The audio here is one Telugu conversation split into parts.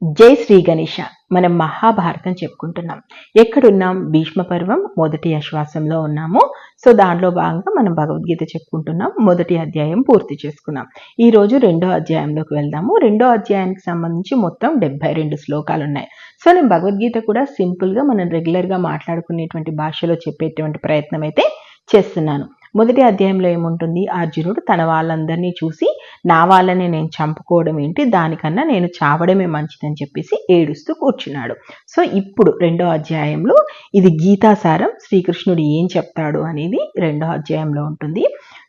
జై శ్రీ గణేష. మనం మహాభారతం చెప్పుకుంటున్నాం. ఎక్కడున్నాం? భీష్మ పర్వం మొదటి ఆశ్వాసంలో ఉన్నాము. సో దాంట్లో భాగంగా మనం భగవద్గీత చెప్పుకుంటున్నాం. మొదటి అధ్యాయం పూర్తి చేసుకున్నాం. ఈ రోజు రెండో అధ్యాయంలోకి వెళ్దాము. రెండో అధ్యాయానికి సంబంధించి మొత్తం 72 శ్లోకాలు ఉన్నాయి. సో నేను భగవద్గీత కూడా సింపుల్గా మనం రెగ్యులర్గా మాట్లాడుకునేటువంటి భాషలో చెప్పేటువంటి ప్రయత్నం అయితే చేస్తున్నాను. మొదటి అధ్యాయంలో ఏముంటుంది? అర్జునుడు తన వాళ్ళందరినీ చూసి నా వాళ్ళని నేను చంపుకోవడం ఏంటి, దానికన్నా నేను చావడమే మంచిదని చెప్పేసి ఏడుస్తూ కూర్చున్నాడు. సో ఇప్పుడు రెండో అధ్యాయంలో ఇది గీతాసారం, శ్రీకృష్ణుడు ఏం చెప్తాడు అనేది రెండో అధ్యాయంలో ఉంటుంది.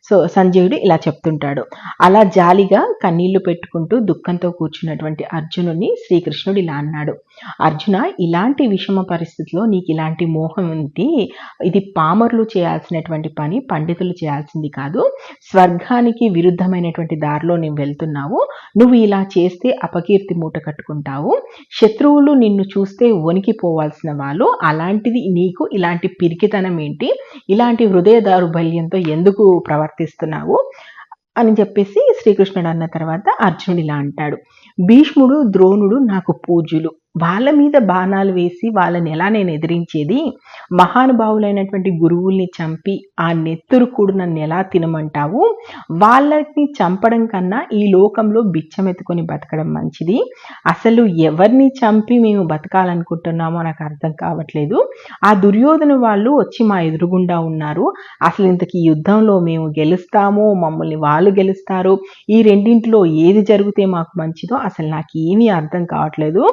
సో సంజయుడు ఇలా చెప్తుంటాడు. అలా జాలిగా కన్నీళ్లు పెట్టుకుంటూ దుఃఖంతో కూర్చున్నటువంటి అర్జునుడిని శ్రీకృష్ణుడు ఇలా అన్నాడు. అర్జున, ఇలాంటి విషమ పరిస్థితిలో నీకు ఇలాంటి మోహం ఉంది. ఇది పామరులు చేయాల్సినటువంటి పని, పండితులు చేయాల్సింది కాదు. స్వర్గానికి విరుద్ధమైనటువంటి దారిలో నువ్వు వెళ్తున్నావు. నువ్వు ఇలా చేస్తే అపకీర్తి మూట కట్టుకుంటావు. శత్రువులు నిన్ను చూస్తే వణికిపోవాల్సిన వాళ్ళు. అలాంటిది నీకు ఇలాంటి పిరికితనం ఏంటి? ఇలాంటి హృదయ దౌర్బల్యంతో ఎందుకు ప్రవర్తిస్తున్నావు అని చెప్పేసి శ్రీకృష్ణుడు అన్న తర్వాత అర్జునుడు ఇలా అంటాడు. భీష్ముడు, ద్రోణుడు నాకు పూజ్యులు. వాళ్ళ మీద బాణాలు వేసి వాళ్ళని ఎలా నేను ఎదిరించేది? మహానుభావులైనటువంటి గురువుల్ని చంపి ఆ నెత్తురు కూడు నన్ను ఎలా తినమంటావు? వాళ్ళని చంపడం కన్నా ఈ లోకంలో బిచ్చమెత్తుకొని బతకడం మంచిది. అసలు ఎవరిని చంపి మేము బతకాలనుకుంటున్నామో నాకు అర్థం కావట్లేదు. ఆ దుర్యోధన వాళ్ళు వచ్చి మా ఎదురుగుండా ఉన్నారు. అసలు ఇంతకీ యుద్ధంలో మేము గెలుస్తామో మమ్మల్ని వాళ్ళు గెలుస్తారు, ఈ రెండింటిలో ఏది జరిగితే మాకు మంచిదో అసలు నాకు ఏమీ అర్థం కావట్లేదు.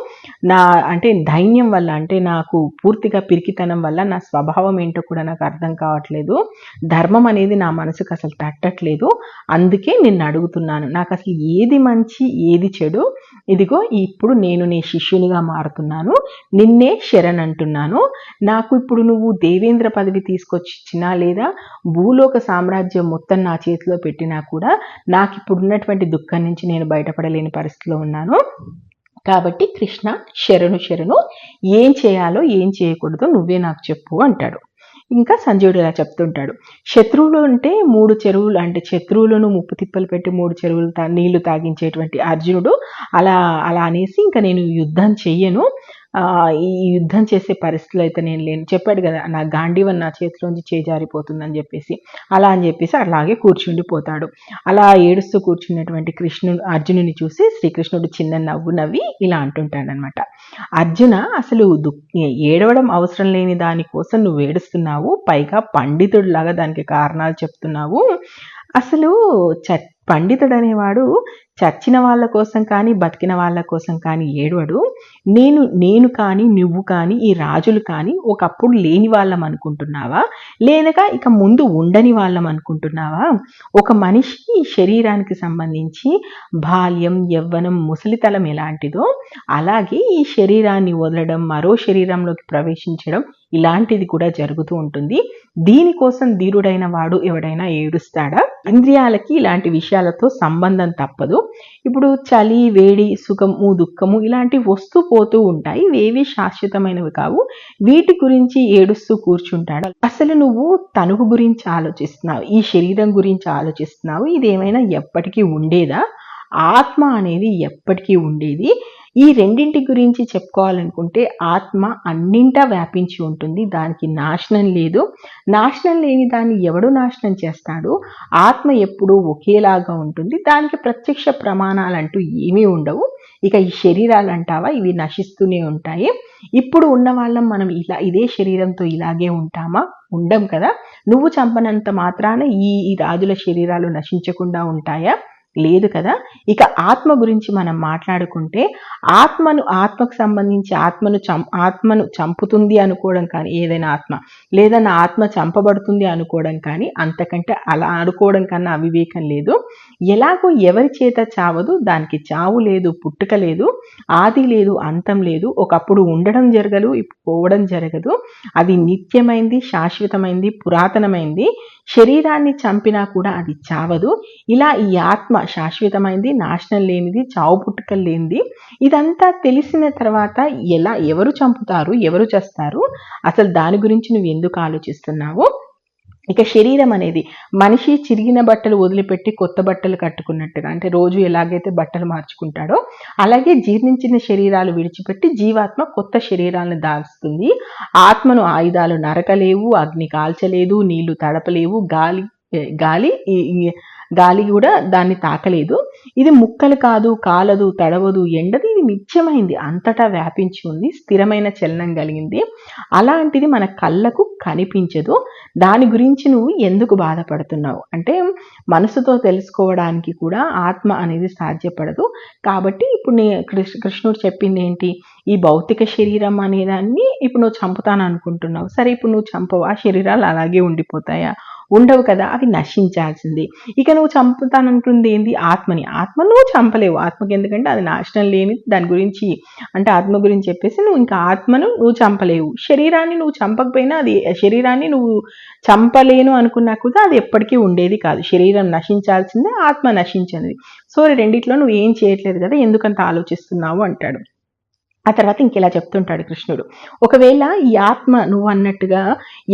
నా అంటే ధైర్యం వల్ల, అంటే నాకు పూర్తిగా పిరికితనం వల్ల నా స్వభావం ఏంటో కూడా నాకు అర్థం కావట్లేదు. ధర్మం అనేది నా మనసుకు అసలు తట్టట్లేదు. అందుకే నిన్ను అడుగుతున్నాను, నాకు అసలు ఏది మంచి ఏది చెడు? ఇదిగో ఇప్పుడు నేను నీ శిష్యునిగా మారుతున్నాను, నిన్నే శరణ్ అంటున్నాను. నాకు ఇప్పుడు నువ్వు దేవేంద్ర పదవి తీసుకొచ్చినా లేదా భూలోక సామ్రాజ్యం మొత్తం నా చేతిలో పెట్టినా కూడా నాకు ఇప్పుడు ఉన్నటువంటి దుఃఖం నుంచి నేను బయటపడలేని పరిస్థితిలో ఉన్నాను. కాబట్టి కృష్ణ శరణు శరణు, ఏం చేయాలో ఏం చేయకూడదో నువ్వే నాకు చెప్పు అంటాడు. ఇంకా సంజయుడు ఇలా చెప్తుంటాడు. శత్రువులు అంటే 3 చెరువులు, అంటే శత్రువులను ముప్పు తిప్పలు పెట్టి 3 చెరువులు నీళ్లు తాగించేటువంటి అర్జునుడు అలా అనేసి ఇంకా నేను యుద్ధం చెయ్యను, ఈ యుద్ధం చేసే పరిస్థితులు అయితే నేను లేను చెప్పాడు కదా, నా గాంధీవన్ నా చేతిలోంచి చేజారిపోతుందని చెప్పేసి. అలా అని చెప్పేసి అలాగే కూర్చుండిపోతాడు. అలా ఏడుస్తూ కూర్చున్నటువంటి అర్జునుని చూసి శ్రీకృష్ణుడు చిన్న నవ్వు నవ్వి ఇలా అంటుంటాడనమాట. అర్జున, అసలు ఏడవడం అవసరం లేని దానికోసం నువ్వు ఏడుస్తున్నావు, పైగా పండితుడిలాగా దానికి కారణాలు చెప్తున్నావు. అసలు పండితుడు అనేవాడు చచ్చిన వాళ్ళ కోసం కానీ బతికిన వాళ్ళ కోసం కానీ ఏడవడు. నేను కానీ నువ్వు కానీ ఈ రాజులు కానీ ఒకప్పుడు లేని వాళ్ళం అనుకుంటున్నావా, లేనక ఇక ముందు ఉండని వాళ్ళం అనుకుంటున్నావా? ఒక మనిషి శరీరానికి సంబంధించి బాల్యం, యవ్వనం, ముసలితలం ఎలాంటిదో అలాగే ఈ శరీరాన్ని వదలడం, మరో శరీరంలోకి ప్రవేశించడం ఇలాంటిది కూడా జరుగుతూ ఉంటుంది. దీనికోసం ధీరుడైన వాడు ఎవడైనా ఏడుస్తాడా? ఇంద్రియాలకి ఇలాంటి విషయాలతో సంబంధం తప్పదు. ఇప్పుడు చలి, వేడి, సుఖము, దుఃఖము ఇలాంటివి వస్తూ పోతూ ఉంటాయి. ఇవేవి శాశ్వతమైనవి కావు. వీటి గురించి ఏడుస్తూ కూర్చుంటాడు. అసలు నువ్వు తనువు గురించి ఆలోచిస్తున్నావు, ఈ శరీరం గురించి ఆలోచిస్తున్నావు. ఇదేమైనా ఎప్పటికీ ఉండేదా? ఆత్మ అనేది ఎప్పటికీ ఉండేది. ఈ రెండింటి గురించి చెప్పుకోవాలనుకుంటే ఆత్మ అన్నింటా వ్యాపించి ఉంటుంది, దానికి నాశనం లేదు. నాశనం లేని దాన్ని ఎవడు నాశనం చేస్తాడు? ఆత్మ ఎప్పుడూ ఒకేలాగా ఉంటుంది, దానికి ప్రత్యక్ష ప్రమాణాలంటూ ఏమీ ఉండవు. ఇక ఈ శరీరాలు అంటావా, ఇవి నశిస్తూనే ఉంటాయి. ఇప్పుడు ఉన్న వాళ్ళం మనం ఇదే శరీరంతో ఇలాగే ఉంటామా? ఉండం కదా. నువ్వు చంపనంత మాత్రాన ఈ రాజుల శరీరాలు నశించకుండా ఉంటాయా? లేదు కదా. ఇక ఆత్మ గురించి మనం మాట్లాడుకుంటే ఆత్మకు సంబంధించి ఆత్మను చంపుతుంది అనుకోవడం కానీ, ఏదైనా ఆత్మ లేదా నా ఆత్మ చంపబడుతుంది అనుకోవడం కానీ, అంతకంటే అలా అనుకోవడం కన్నా అవివేకం లేదు. ఎలాగో ఎవరి చేత చావదు, దానికి చావు లేదు, పుట్టుక లేదు, ఆది లేదు, అంతం లేదు. ఒకప్పుడు ఉండడం జరగదు, ఇప్పుడు పోవడం జరగదు. అది నిత్యమైంది, శాశ్వతమైంది, పురాతనమైంది. శరీరాన్ని చంపినా కూడా అది చావదు. ఇలా ఈ ఆత్మ శాశ్వతమైంది, నాశనం లేనిది, చావు పుట్టుకలు లేనిది. ఇదంతా తెలిసిన తర్వాత ఎవరు చంపుతారు, ఎవరు చేస్తారు, అసలు దాని గురించి నువ్వు ఎందుకు ఆలోచిస్తున్నావు? ఇక శరీరం అనేది మనిషి చిరిగిన బట్టలు వదిలిపెట్టి కొత్త బట్టలు కట్టుకున్నట్టుగా, అంటే రోజు ఎలాగైతే బట్టలు మార్చుకుంటాడో అలాగే జీర్ణించిన శరీరాలు విడిచిపెట్టి జీవాత్మ కొత్త శరీరాలను దాల్చుతుంది. ఆత్మను ఆయుధాలు నరకలేవు, అగ్ని కాల్చలేదు, నీళ్లు తడపలేవు, గాలి గాలి కూడా దాన్ని తాకలేదు. ఇది ముక్కలు కాదు, కాలదు, తడవదు, ఎండదు, ఇది నిత్యమైంది, అంతటా వ్యాపించి ఉంది, స్థిరమైన చలనం కలిగింది. అలాంటిది మన కళ్ళకు కనిపించదు. దాని గురించి నువ్వు ఎందుకు బాధపడుతున్నావు అంటే మనసుతో తెలుసుకోవడానికి కూడా ఆత్మ అనేది సాధ్యపడదు. కాబట్టి ఇప్పుడు కృష్ణుడు చెప్పింది ఏంటి, ఈ భౌతిక శరీరం అనేదాన్ని ఇప్పుడు నువ్వు చంపుతాను అనుకుంటున్నావు. సరే, ఇప్పుడు నువ్వు చంపవు, ఆ శరీరాలు అలాగే ఉండిపోతాయా? ఉండవు కదా, అవి నశించాల్సింది. ఇక నువ్వు చంపుతానంటుంది ఏంది, ఆత్మని. ఆత్మ నువ్వు చంపలేవు, ఆత్మకి ఎందుకంటే అది నాశనం లేని, దాని గురించి అంటే ఆత్మ గురించి చెప్పేసి నువ్వు ఇంకా ఆత్మను నువ్వు చంపలేవు. శరీరాన్ని నువ్వు చంపకపోయినా, అది శరీరాన్ని నువ్వు చంపలేను అనుకున్నా కూడా అది ఎప్పటికీ ఉండేది కాదు. శరీరం నశించాల్సిందే, ఆత్మ నశించింది. సో రెండిట్లో నువ్వు ఏం చేయట్లేదు కదా, ఎందుకంత ఆలోచిస్తున్నావు అంటాడు. ఆ తర్వాత ఇంకెలా చెప్తుంటాడు కృష్ణుడు, ఒకవేళ ఈ ఆత్మ నువ్వు అన్నట్టుగా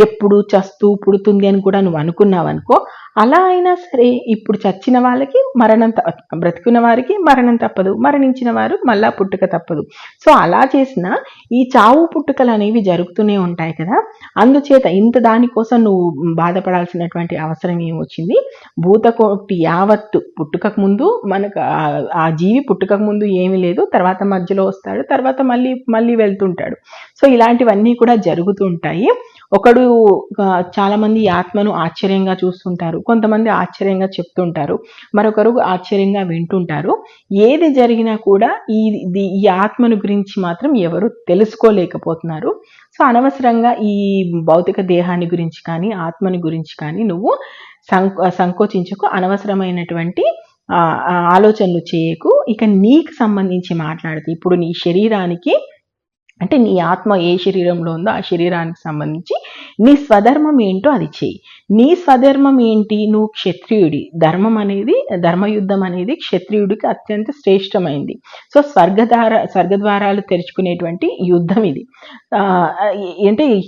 ఎప్పుడు చస్తూ పుడుతుంది అని కూడా నువ్వు అనుకున్నావు అనుకో, అలా అయినా సరే ఇప్పుడు చచ్చిన వాళ్ళకి మరణం, బ్రతికున్న వారికి మరణం తప్పదు, మరణించిన వారు మళ్ళా పుట్టుక తప్పదు. సో అలా చేసిన ఈ చావు పుట్టుకలు అనేవి జరుగుతూనే ఉంటాయి కదా. అందుచేత ఇంత దానికోసం నువ్వు బాధపడాల్సినటువంటి అవసరం ఏమొచ్చింది? భూతకోటి యావత్తు పుట్టుకకు ముందు మనకు ఆ జీవి పుట్టుకకు ముందు ఏమీ లేదు, తర్వాత మధ్యలో వస్తాడు, తర్వాత మళ్ళీ వెళ్తుంటాడు. సో ఇలాంటివన్నీ కూడా జరుగుతుంటాయి. ఒకడు చాలా మంది ఆత్మను ఆశ్చర్యంగా చూస్తుంటారు, కొంతమంది ఆశ్చర్యంగా చెప్తుంటారు, మరొకరు ఆశ్చర్యంగా వింటుంటారు. ఏది జరిగినా కూడా ఈ ఆత్మను గురించి మాత్రం ఎవరు తెలుసుకోలేకపోతున్నారు. సో అనవసరంగా ఈ భౌతిక దేహాన్ని గురించి కానీ ఆత్మని గురించి కానీ నువ్వు సంకోచించకు, అనవసరమైనటువంటి ఆలోచనలు చేయకు. ఇక నీకు సంబంధించి మాట్లాడితే ఇప్పుడు నీ శరీరానికి, అంటే నీ ఆత్మ ఏ శరీరంలో ఉందో ఆ శరీరానికి సంబంధించి నీ స్వధర్మం ఏంటో అది చేయి. నీ స్వధర్మం ఏంటి? నువ్వు క్షత్రియుడి. ధర్మయుద్ధం అనేది క్షత్రియుడికి అత్యంత శ్రేష్టమైంది. సో స్వర్గద్వారాలు తెరుచుకునేటువంటి యుద్ధం ఇది. అంటే ఈ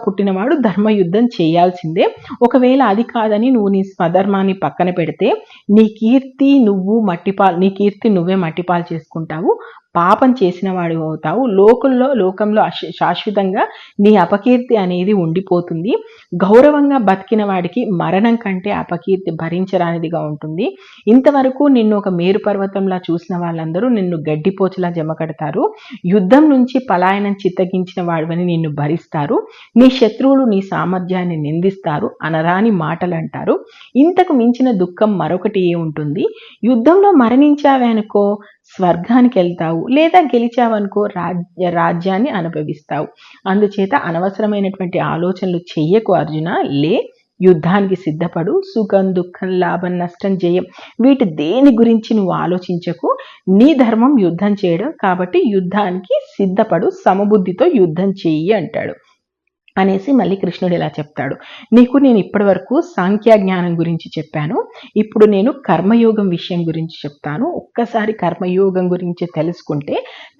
పుట్టినవాడు ధర్మయుద్ధం చేయాల్సిందే. ఒకవేళ అది కాదని నువ్వు నీ స్వధర్మాన్ని పక్కన పెడితే నీ కీర్తి నువ్వే మట్టిపాలు చేసుకుంటావు, పాపం చేసిన వాడు అవుతావు. లోకంలో శాశ్వతంగా నీ అపకీర్తి అనేది ఉండిపోతుంది. గౌరవంగా బతికిన వాడికి మరణం కంటే అపకీర్తి భరించరానిదిగా ఉంటుంది. ఇంతవరకు నిన్ను ఒక మేరు పర్వతంలా చూసిన వాళ్ళందరూ నిన్ను గడ్డిపోచలా జమకడతారు. యుద్ధం నుంచి పలాయనం చిత్తగించిన వాడివని నిన్ను భరిస్తారు. నీ శత్రువులు నీ సామర్థ్యాన్ని నిందిస్తారు, అనరాని మాటలు అంటారు. ఇంతకు మించిన దుఃఖం మరొకటి ఏ ఉంటుంది? యుద్ధంలో మరణించావే అనుకో స్వర్గానికి వెళ్తావు, లేదా గెలిచావనుకో రాజ్యాన్ని అనుభవిస్తావు. అందుచేత అనవసరమైనటువంటి ఆలోచనలు చెయ్యకు అర్జున. యుద్ధానికి సిద్ధపడు. సుఖం, దుఃఖం, లాభం, నష్టం, జయం, వీటి దేని గురించి నువ్వు ఆలోచించకు. నీ ధర్మం యుద్ధం చేయడం కాబట్టి యుద్ధానికి సిద్ధపడు, సమబుద్ధితో యుద్ధం చెయ్యి అంటాడు. అనేసి మళ్ళీ కృష్ణుడు ఇలా చెప్తాడు, నీకు నేను ఇప్పటి వరకు సాంఖ్యజ్ఞానం గురించి చెప్పాను, ఇప్పుడు నేను కర్మయోగం విషయం గురించి చెప్తాను. ఒక్కసారి కర్మయోగం గురించి తెలుసుకుంటే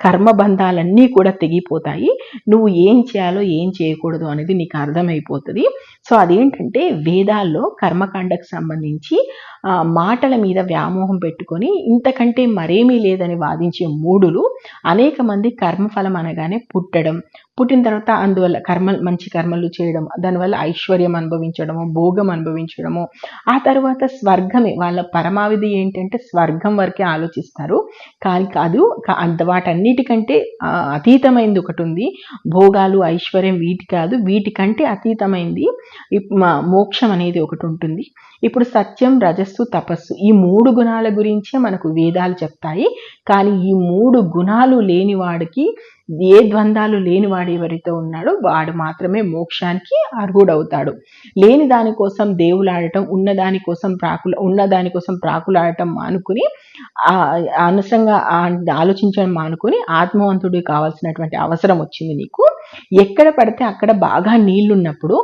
కర్మబంధాలన్నీ కూడా తెగిపోతాయి. నువ్వు ఏం చేయాలో ఏం చేయకూడదు అనేది నీకు అర్థమైపోతుంది. సో అదేంటంటే వేదాల్లో కర్మకాండకు సంబంధించి మాటల మీద వ్యామోహం పెట్టుకొని ఇంతకంటే మరేమీ లేదని వాదించే మూఢులు అనేక మంది కర్మఫలం అనగానే పుట్టిన తర్వాత అందువల్ల మంచి కర్మలు చేయడం, దానివల్ల ఐశ్వర్యం అనుభవించడము, భోగం అనుభవించడము, ఆ తర్వాత స్వర్గమే వాళ్ళ పరమావధి ఏంటంటే స్వర్గం వరకే ఆలోచిస్తారు. కానీ కాదు, వాటన్నిటికంటే అతీతమైంది ఒకటి ఉంది. భోగాలు, ఐశ్వర్యం వీటి కాదు, వీటికంటే అతీతమైంది మోక్షం అనేది ఒకటి ఉంటుంది. ఇప్పుడు సత్యం, రజస్సు, తపస్సు, ఈ 3 గుణాల గురించే మనకు వేదాలు చెప్తాయి. కానీ ఈ 3 గుణాలు లేని వాడికి, ఏ ద్వంద్వాలు లేనివాడు ఎవరైతే ఉన్నాడో వాడు మాత్రమే మోక్షానికి అర్హుడవుతాడు. లేని దానికోసం దేవులాడటం, ఉన్నదానికోసం ప్రాకులాడటం మానుకుని, అనవసరంగా ఆలోచించడం మానుకుని ఆత్మవంతుడు కావాల్సినటువంటి అవసరం వచ్చింది నీకు. ఎక్కడ పడితే అక్కడ బాగా నీళ్లున్నప్పుడు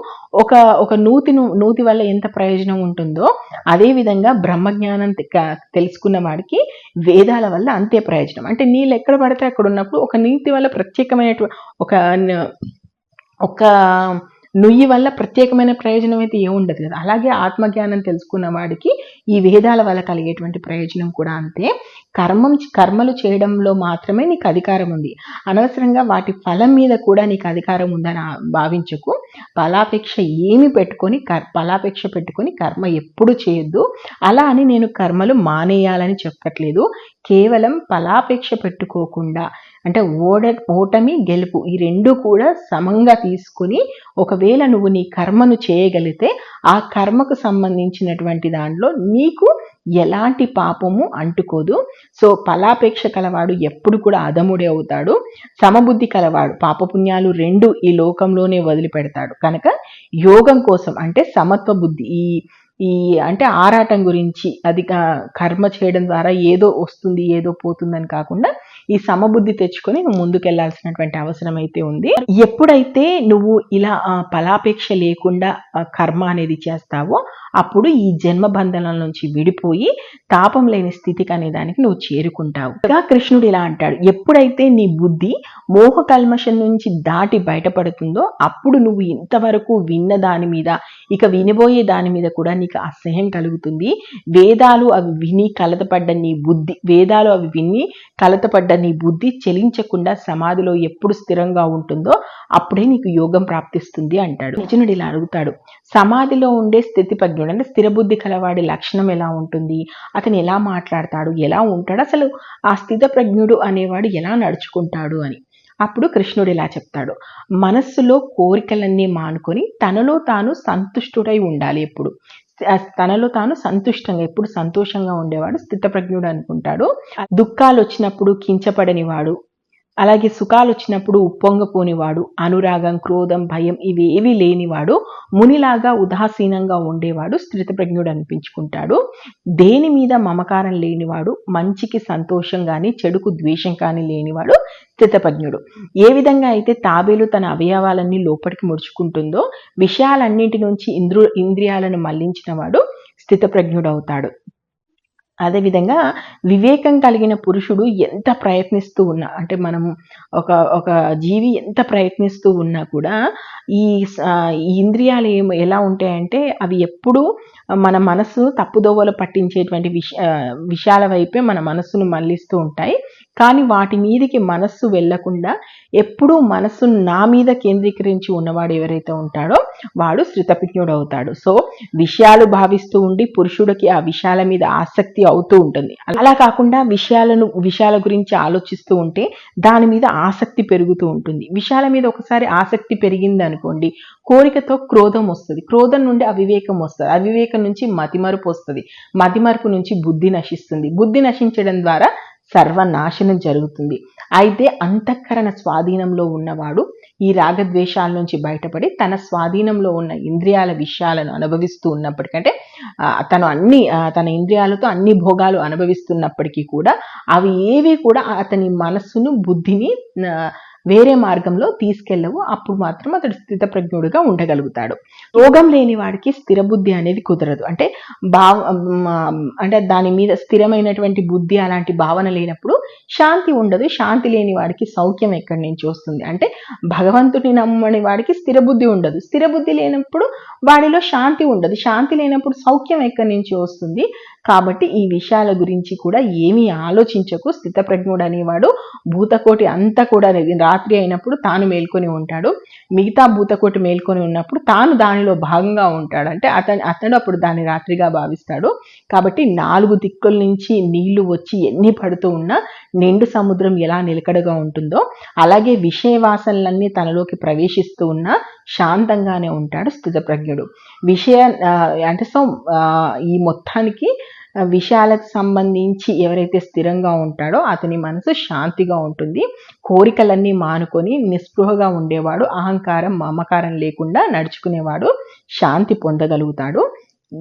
ఒక నూతి వల్ల ఎంత ప్రయోజనం ఉంటుందో అదే విధంగా బ్రహ్మజ్ఞానం తెలుసుకున్న వాడికి వేదాల వల్ల అంతే ప్రయోజనం. అంటే నీళ్ళు ఎక్కడ పడితే అక్కడ ఉన్నప్పుడు ఒక నీతి వల్ల ప్రత్యేకమైనటువంటి ఒక నుయ్యి వల్ల ప్రత్యేకమైన ప్రయోజనం అయితే ఏముండదు కదా. అలాగే ఆత్మజ్ఞానం తెలుసుకున్న వాడికి ఈ వేదాల వల్ల కలిగేటువంటి ప్రయోజనం కూడా అంతే. కర్మలు చేయడంలో మాత్రమే నీకు అధికారం ఉంది, అనవసరంగా వాటి ఫలం మీద కూడా నీకు అధికారం ఉందని భావించకు. ఫలాపేక్ష పెట్టుకొని కర్మ ఎప్పుడు చేయొద్దు. అలా అని నేను కర్మలు మానేయాలని చెప్పట్లేదు. కేవలం ఫలాపేక్ష పెట్టుకోకుండా, అంటే ఓటమి గెలుపు ఈ రెండు కూడా సమంగా తీసుకుని ఒకవేళ నువ్వు నీ కర్మను చేయగలిగితే ఆ కర్మకు సంబంధించినటువంటి దాంట్లో నీకు ఎలాంటి పాపము అంటుకోదు. సో ఫలాపేక్ష కలవాడు ఎప్పుడు కూడా అధముడే అవుతాడు. సమబుద్ధి కలవాడు పాపపుణ్యాలు రెండు ఈ లోకంలోనే వదిలిపెడతాడు. కనుక యోగం కోసం అంటే సమత్వ బుద్ధి, ఈ అంటే ఆరాటం గురించి, అది కర్మ చేయడం ద్వారా ఏదో వస్తుంది ఏదో పోతుందని కాకుండా ఈ సమబుద్ధి తెచ్చుకొని నువ్వు ముందుకెళ్లాల్సినటువంటి అవసరం అయితే ఉంది. ఎప్పుడైతే నువ్వు ఇలా ఫలాపేక్ష లేకుండా కర్మ అనేది చేస్తావో అప్పుడు ఈ జన్మ బంధనాల నుంచి విడిపోయి తాపం లేని స్థితికి అనే దానికి నువ్వు చేరుకుంటావు. కృష్ణుడు ఇలా అంటాడు, ఎప్పుడైతే నీ బుద్ధి మోహ కల్మషం నుంచి దాటి బయటపడుతుందో అప్పుడు నువ్వు ఇంతవరకు విన్న దాని మీద, ఇక వినబోయే దాని మీద కూడా నీకు అసహ్యం కలుగుతుంది. వేదాలు అవి విని కలతపడ్డ నీ బుద్ధి చెలించకుండా సమాధిలో ఎప్పుడు స్థిరంగా ఉంటుందో అప్పుడే నీకు యోగం ప్రాప్తిస్తుంది అంటాడు. నిజనుడు ఇలా అడుగుతాడు, సమాధిలో ఉండే స్థితిప్రజ్ఞుడు అంటే స్థిరబుద్ధి కలవాడి లక్షణం ఎలా ఉంటుంది, అతను ఎలా మాట్లాడతాడు, ఎలా ఉంటాడు, అసలు ఆ స్థితప్రజ్ఞుడు అనేవాడు ఎలా నడుచుకుంటాడు అని. అప్పుడు కృష్ణుడు ఇలా చెప్తాడు, మనస్సులో కోరికలన్నీ మానుకొని తనలో తాను సంతుష్టుడై ఉండాలి. ఎప్పుడు తనలో తాను సంతుష్టంగా, ఎప్పుడు సంతోషంగా ఉండేవాడు స్థితప్రజ్ఞుడు అనుకుంటాడు. దుఃఖాలు వచ్చినప్పుడు కించపడనివాడు, అలాగే సుఖాలు వచ్చినప్పుడు ఉప్పొంగపోనివాడు, అనురాగం క్రోధం భయం ఇవి ఏవి లేనివాడు, మునిలాగా ఉదాసీనంగా ఉండేవాడు స్థితప్రజ్ఞుడు అనిపించుకుంటాడు. దేని మీద మమకారం లేనివాడు, మంచికి సంతోషం కానీ చెడుకు ద్వేషం కానీ లేనివాడు స్థితప్రజ్ఞుడు. ఏ విధంగా అయితే తాబేలు తన అవయవాలన్నీ లోపలికి ముడుచుకుంటుందో విషయాలన్నింటి నుంచి ఇంద్రియాలను మళ్లించిన వాడు స్థితప్రజ్ఞుడు అవుతాడు. అదేవిధంగా వివేకం కలిగిన పురుషుడు ఎంత ప్రయత్నిస్తూ ఉన్నా, అంటే మనం ఒక జీవి ఎంత ప్రయత్నిస్తూ ఉన్నా కూడా ఈ ఇంద్రియాలు ఎలా ఉంటాయంటే అవి ఎప్పుడూ మన మనసు తప్పుదోవలు పట్టించేటువంటి విషయాల వైపే మన మనస్సును మళ్లిస్తూ ఉంటాయి. కానీ వాటి మీదకి మనస్సు వెళ్లకుండా ఎప్పుడూ మనస్సు నా మీద కేంద్రీకరించి ఉన్నవాడు ఎవరైతే ఉంటాడో వాడు స్థితప్రజ్ఞుడు అవుతాడు. సో విషయాలు భావిస్తూ ఉండి పురుషుడికి ఆ విషయాల మీద ఆసక్తి అవుతూ ఉంటుంది. అలా కాకుండా విషయాల గురించి ఆలోచిస్తూ ఉంటే దాని మీద ఆసక్తి పెరుగుతూ ఉంటుంది. విషయాల మీద ఒకసారి ఆసక్తి పెరిగింది అనుకోండి, కోరికతో క్రోధం వస్తుంది, క్రోధం నుండి అవివేకం వస్తుంది, అవివేకం నుంచి మతిమరుపు వస్తుంది, మతిమరుపు నుంచి బుద్ధి నశిస్తుంది, బుద్ధి నశించడం ద్వారా సర్వనాశనం జరుగుతుంది. అయితే అంతఃకరణ స్వాధీనంలో ఉన్నవాడు ఈ రాగద్వేషాల నుంచి బయటపడి తన స్వాధీనంలో ఉన్న ఇంద్రియాల విషయాలను అనుభవిస్తూ ఉన్నప్పటికంటే తన ఇంద్రియాలతో అన్ని భోగాలు అనుభవిస్తున్నప్పటికీ కూడా అవి ఏవి కూడా అతని మనస్సును బుద్ధిని వేరే మార్గంలో తీసుకెళ్ళవు. అప్పుడు మాత్రం అతడు స్థితప్రజ్ఞుడిగా ఉండగలుగుతాడు. యోగం లేని వాడికి స్థిర బుద్ధి అనేది కుదరదు. అంటే దాని మీద స్థిరమైనటువంటి బుద్ధి అలాంటి భావన లేనప్పుడు శాంతి ఉండదు. శాంతి లేని వాడికి సౌఖ్యం ఎక్కడి నుంచి వస్తుంది? అంటే భగవంతుని నమ్మని వాడికి స్థిర బుద్ధి ఉండదు. స్థిర బుద్ధి లేనప్పుడు వాడిలో శాంతి ఉండదు. శాంతి లేనప్పుడు సౌఖ్యం ఎక్కడి నుంచి వస్తుంది? కాబట్టి ఈ విషయాల గురించి కూడా ఏమీ ఆలోచించకు. స్థితప్రజ్ఞుడు అనేవాడు భూతకోటి అంతా కూడా రాత్రి అయినప్పుడు తాను మేల్కొని ఉంటాడు, మిగతా భూతకోటి మేల్కొని ఉన్నప్పుడు తాను దానిలో భాగంగా ఉంటాడు. అంటే అతడు అప్పుడు దాన్ని రాత్రిగా భావిస్తాడు. కాబట్టి 4 దిక్కుల నుంచి నీళ్లు వచ్చి ఎన్ని పడుతూ ఉన్నా నిండు సముద్రం ఎలా నిలకడగా ఉంటుందో అలాగే విషయవాసనలన్నీ తనలోకి ప్రవేశిస్తూ ఉన్నా శాంతంగానే ఉంటాడు స్థితప్రజ్ఞుడు. ఈ మొత్తానికి విషయాలకు సంబంధించి ఎవరైతే స్థిరంగా ఉంటాడో అతని మనసు శాంతిగా ఉంటుంది. కోరికలన్నీ మానుకొని నిస్పృహగా ఉండేవాడు, అహంకారం మమకారం లేకుండా నడుచుకునేవాడు శాంతి పొందగలుగుతాడు.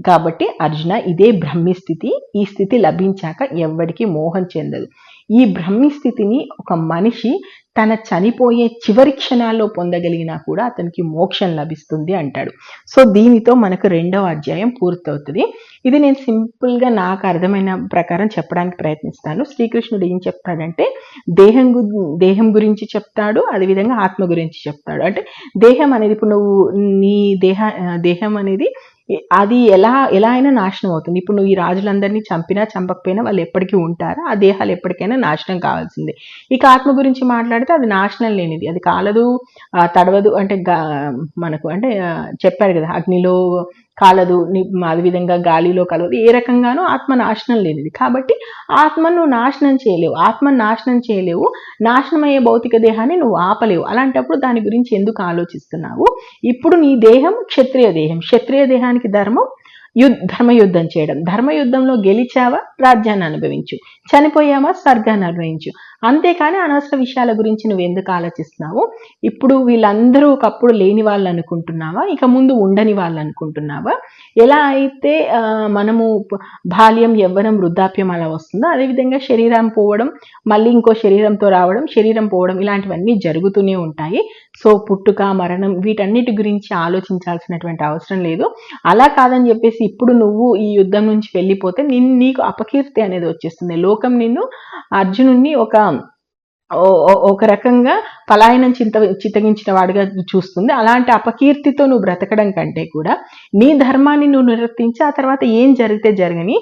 కాబట్టి అర్జున, ఇదే బ్రహ్మి స్థితి. ఈ స్థితి లభించాక ఎవ్వడికి మోహం చెందదు. ఈ బ్రహ్మి స్థితిని ఒక మనిషి తన చనిపోయే చివరి క్షణాల్లో పొందగలిగినా కూడా అతనికి మోక్షం లభిస్తుంది అంటాడు. సో దీనితో మనకు 2వ అధ్యాయం పూర్తవుతుంది. ఇది నేను సింపుల్గా నాకు అర్థమైన ప్రకారం చెప్పడానికి ప్రయత్నిస్తాను. శ్రీకృష్ణుడు ఏం చెప్తాడంటే దేహం గురించి చెప్తాడు, అదేవిధంగా ఆత్మ గురించి చెప్తాడు. అంటే దేహం అనేది ఇప్పుడు నువ్వు నీ దేహం అనేది అది ఎలా అయినా నాశనం అవుతుంది. ఇప్పుడు నువ్వు ఈ రాజులందరినీ చంపినా చంపకపోయినా వాళ్ళు ఎప్పటికీ ఉంటారు, ఆ దేహాలు ఎప్పటికైనా నాశనం కావాల్సిందే. ఇక ఆత్మ గురించి మాట్లాడితే అది నాశనం లేనిది, అది కాలదు, తడవదు. అంటే మనకు అంటే చెప్పారు కదా, అగ్నిలో కాలదు, అదేవిధంగా గాలిలో కలవదు, ఏ రకంగానూ ఆత్మ నాశనం లేనిది. కాబట్టి ఆత్మను నువ్వు నాశనం చేయలేవు, నాశనమయ్యే భౌతిక దేహాన్ని నువ్వు ఆపలేవు. అలాంటప్పుడు దాని గురించి ఎందుకు ఆలోచిస్తున్నావు? ఇప్పుడు నీ దేహం క్షత్రియ దేహానికి ధర్మయుద్ధం చేయడం, ధర్మయుద్ధంలో గెలిచావా రాజ్యాన్ని అనుభవించు, చనిపోయావా స్వర్గాన్ని అనుభవించు. అంతేకాని అనవసర విషయాల గురించి నువ్వు ఎందుకు ఆలోచిస్తున్నావు? ఇప్పుడు వీళ్ళందరూ ఒకప్పుడు లేని వాళ్ళు అనుకుంటున్నావా, ఇక ముందు ఉండని వాళ్ళు అనుకుంటున్నావా? ఎలా అయితే మనము బాల్యం, యవ్వనం, వృద్ధాప్యం అలా వస్తుందో అదేవిధంగా శరీరం పోవడం, మళ్ళీ ఇంకో శరీరంతో రావడం, శరీరం పోవడం, ఇలాంటివన్నీ జరుగుతూనే ఉంటాయి. సో పుట్టుక, మరణం, వీటన్నిటి గురించి ఆలోచించాల్సినటువంటి అవసరం లేదు. అలా కాదని చెప్పేసి ఇప్పుడు నువ్వు ఈ యుద్ధం నుంచి వెళ్ళిపోతే నీకు అపకీర్తి అనేది వచ్చేస్తుంది. లోకం నిన్ను, అర్జునుడిని ఒక రకంగా పలాయనం చిత్తగించిన వాడిగా చూస్తుంది. అలాంటి అపకీర్తితో నువ్వు బ్రతకడం కంటే కూడా నీ ధర్మాన్ని నువ్వు నిర్వర్తించి ఆ తర్వాత ఏం జరిగితే జరగని,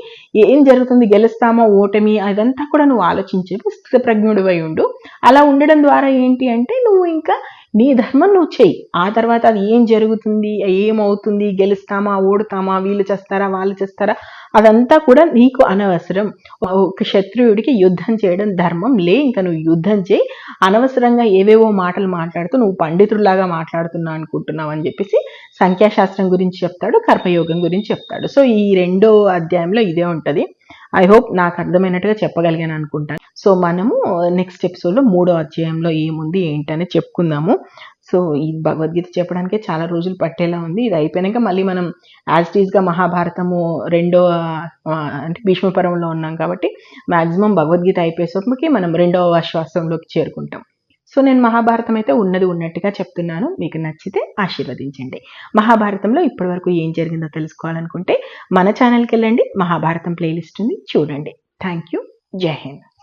ఏం జరుగుతుంది, గెలుస్తామా ఓటమి, అదంతా కూడా నువ్వు ఆలోచించేవి స్థితప్రజ్ఞుడివై ఉండు. అలా ఉండడం ద్వారా ఏంటి అంటే నువ్వు ఇంకా నీ ధర్మం నువ్వు చెయ్యి. ఆ తర్వాత అది ఏం జరుగుతుంది, ఏమవుతుంది, గెలుస్తామా ఓడుతామా, వీళ్ళు చేస్తారా వాళ్ళు చేస్తారా, అదంతా కూడా నీకు అనవసరం. ఒక క్షత్రియుడికి యుద్ధం చేయడం ధర్మం. ఇంకా నువ్వు యుద్ధం చేయి. అనవసరంగా ఏవేవో మాటలు మాట్లాడుతూ నువ్వు పండితుడిలాగా మాట్లాడుతున్నావు అనుకుంటున్నావు అని చెప్పేసి సంఖ్యాశాస్త్రం గురించి చెప్తాడు, కర్మయోగం గురించి చెప్తాడు. సో ఈ 2వ అధ్యాయంలో ఇదే ఉంటుంది. ఐ హోప్ నాకు అర్థమైనట్టుగా చెప్పగలిగాను అనుకుంటాను. సో మనము నెక్స్ట్ ఎపిసోడ్లో 3వ అధ్యాయంలో ఏముంది ఏంటనేది చెప్పుకుందాము. సో ఈ భగవద్గీత చెప్పడానికే చాలా రోజులు పట్టేలా ఉంది. ఇది అయిపోయాక మళ్ళీ మనం యాజ్ ఇట్ ఈస్గా మహాభారతము 2వ అంటే భీష్మ పర్వంలో ఉన్నాం కాబట్టి మ్యాక్సిమం భగవద్గీత అయిపోయేసరికి మనం 2వ ఆశ్వాసంలోకి చేరుకుంటాం. సో నేను మహాభారతం అయితే ఉన్నట్టుగా చెప్తున్నాను. మీకు నచ్చితే ఆశీర్వదించండి. మహాభారతంలో ఇప్పటి వరకు ఏం జరిగిందో తెలుసుకోవాలనుకుంటే మన ఛానల్కి వెళ్ళండి, మహాభారతం ప్లేలిస్ట్ ఉంది, చూడండి. Thank you. జై హింద్.